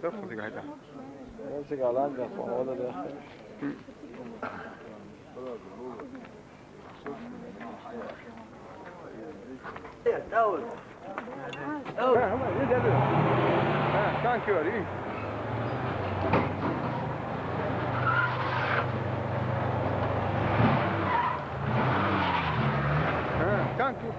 ده في سجايرها. سجايران ده فوق ده. داول. هم يدلوا. كان كوري. كان كوري.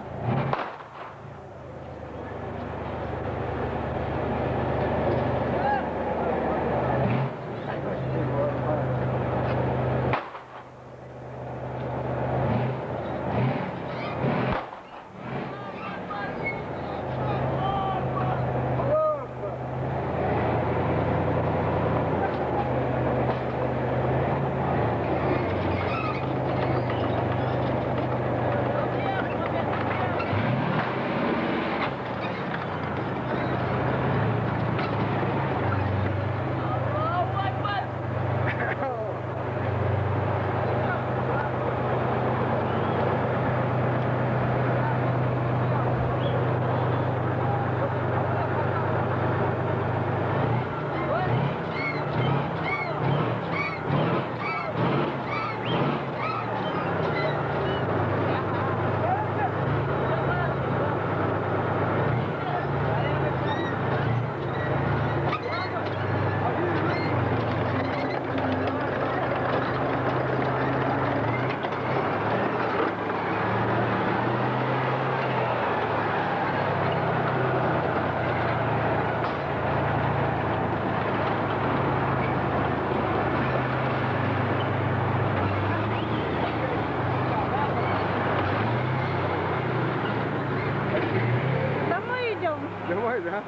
Ha?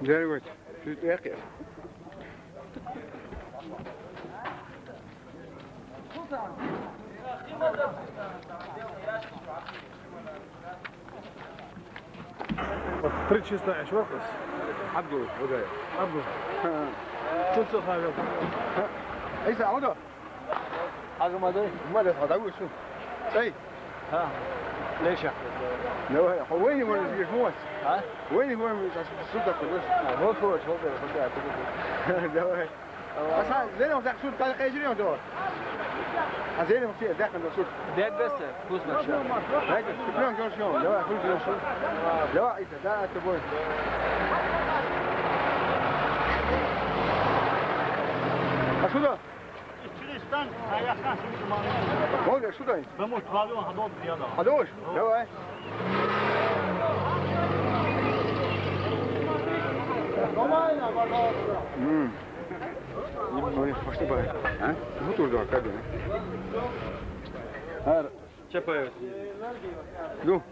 Very good. Shoot back here. Три чисто шваркас. عبدو وجاي. عبدو. شو تصير هذا؟ ايش عمده؟ حاجة ما ده. ما ده هذا شو؟ اي ها. ليش؟ لا هو وين هو اللي يفوز؟ ها؟ وين هو السلطة كلش؟ مو فوز هو ده ده اصلا زين ما تاخذ سلطة قال يجري وده. زين ما في داخل السلطة. ده بس فوز مشان. هاي شكرا جورجيون. لا فوز جورجيون. لا إذا ده تبون. شو ده؟ Çilistan ayaktan şimdi mantığı. Ne oluyor? Şu da. Ben bu travyon hadol diye da. Hadoş. Давай. Пошли по. А? Вот уже как бы. Ар. Çapayız. Ду.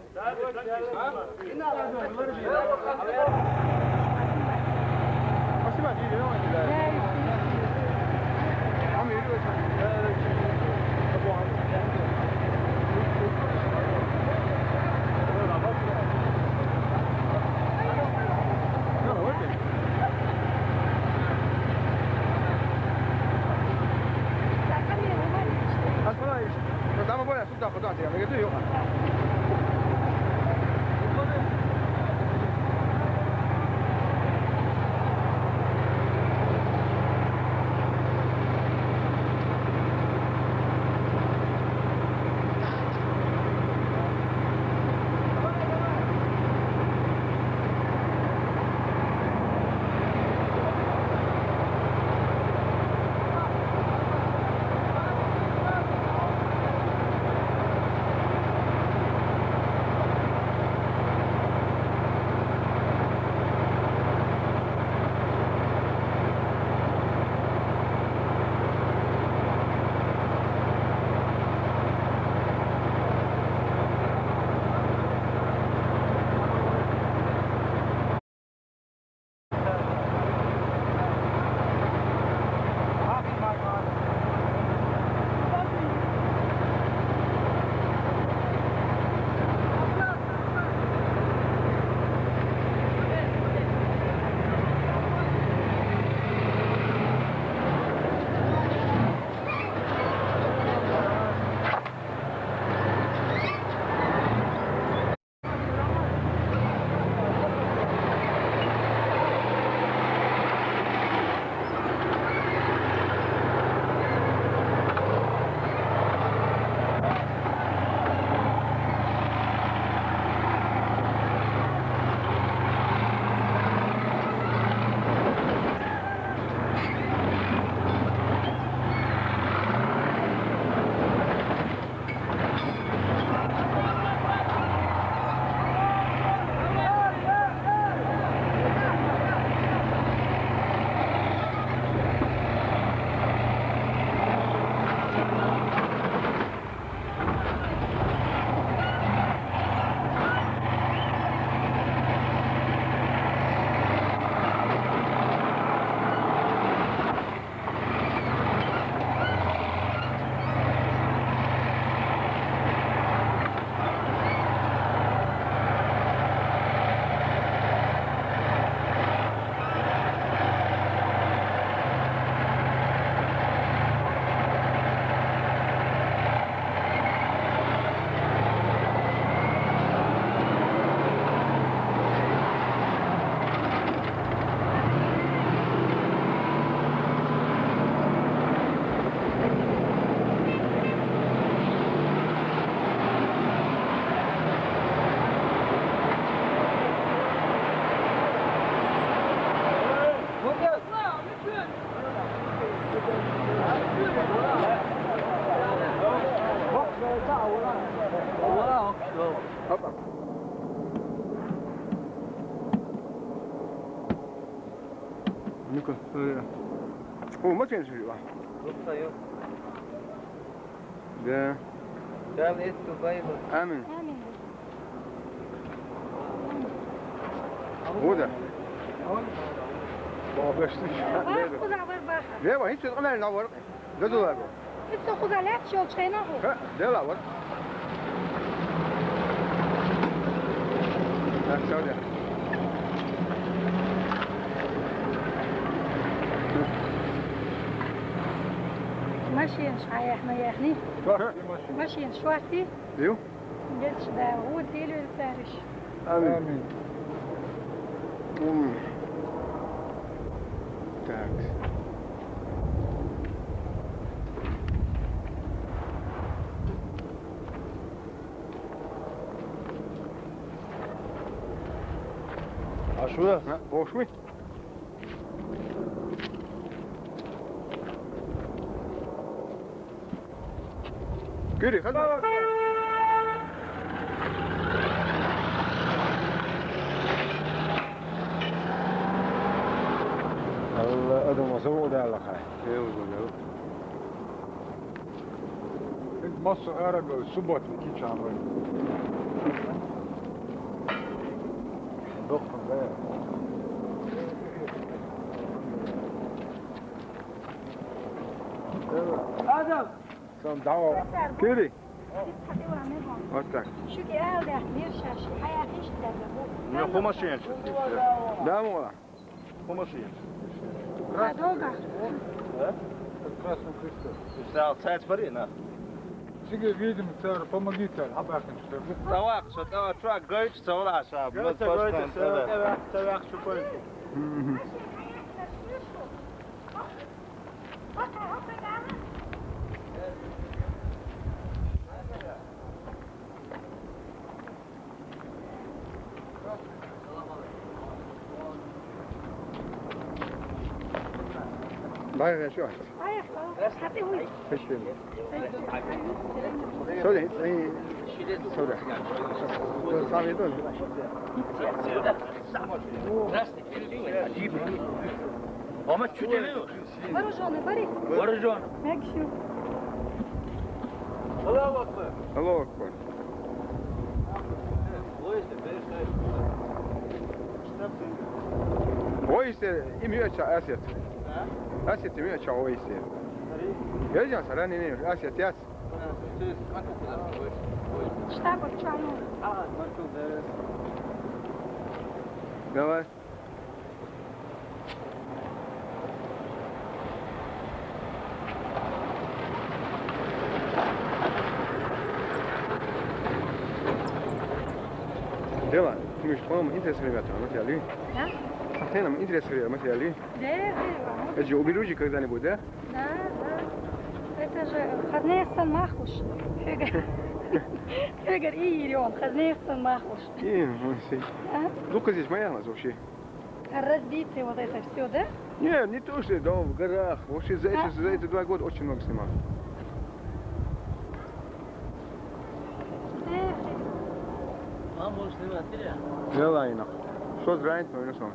Спасибо, не виноват. Dama boya su da fotoğraf ya. Ne gidiyor? هو ما كان شيء واحد. Yoksa yok. ده Devam et bayılır. آمن. هو ده. بابا بشتش. خذ عبر باخر ليه ما هي تقول لنا ورق. ده دولار. انت خذ على شو تشينه ها ده لا ورق. لا سوداء. ماشي شحال ما ياخني ماشي شواتي ايوه. قلتش ده هو ديلو الفارش آمين. تاكس. عشوائي. ها هو شوي. كيري خذ. Allah adım olsa o da Allah kay. مصر عربي صبت كي شعبان Dokun be. Sen dava. كيري. وقتك. شو كي قال ده نرشا شي حياتيش ده خو ماشين. ده مو. خو ماشين. هذوقا Красный Христос. Stel tijd voor in. Sige видим, царь, помогите, Абакин, что ли? Tawak, zo tawa truck goit, zo la shab. Met post. تبعك شو كنت باغي شو واحد. حتى هو ايش فيه؟ سوري سوري. صافي دول. Ama çüdemiyor. ورجعنا بري Varıcan. ماكشو Allah'a bakma. الله اكبر. كويس يمي اتشا اسيت. اسيت يمي اتشا كويس. يرجع سراني نير اسيت ياس. اشتاقوا تشعلون دواء. دواء. مش فاهم انت سريعة ما تعلي. ها حتى ما انت سريعة ما تعلي. ده اجي وبيروجي كذا نبوده. لا это же خذناه السن ماخوش فقر ايه اليوم خذناه السن ماخوش ايه ما نسي. دوك здесь моя нас вообще. разбитый вот это все, да? Не, не то, что да, в горах. Вообще за эти 2 года очень много снимал. يلا هنا. شو زراعت ما بينهم.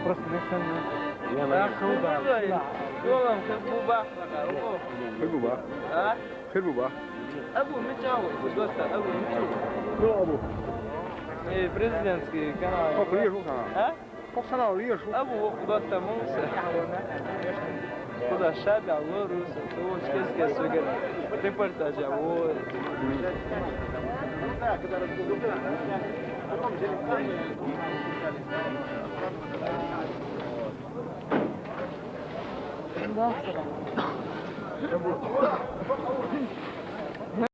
просто не сам. Я Şolam bu baxmaqa. Xir bu bax. Ha? Xir bu bax. Abu Michaud, dosta Abu Michaud. Ne abu? Prezidentski kanal. Çok iyi şu kana. Ha? Çok sana iyi şu. Abu dosta Musa. Bu da şada Rus. O keske söger. Reportaj ya o. Да.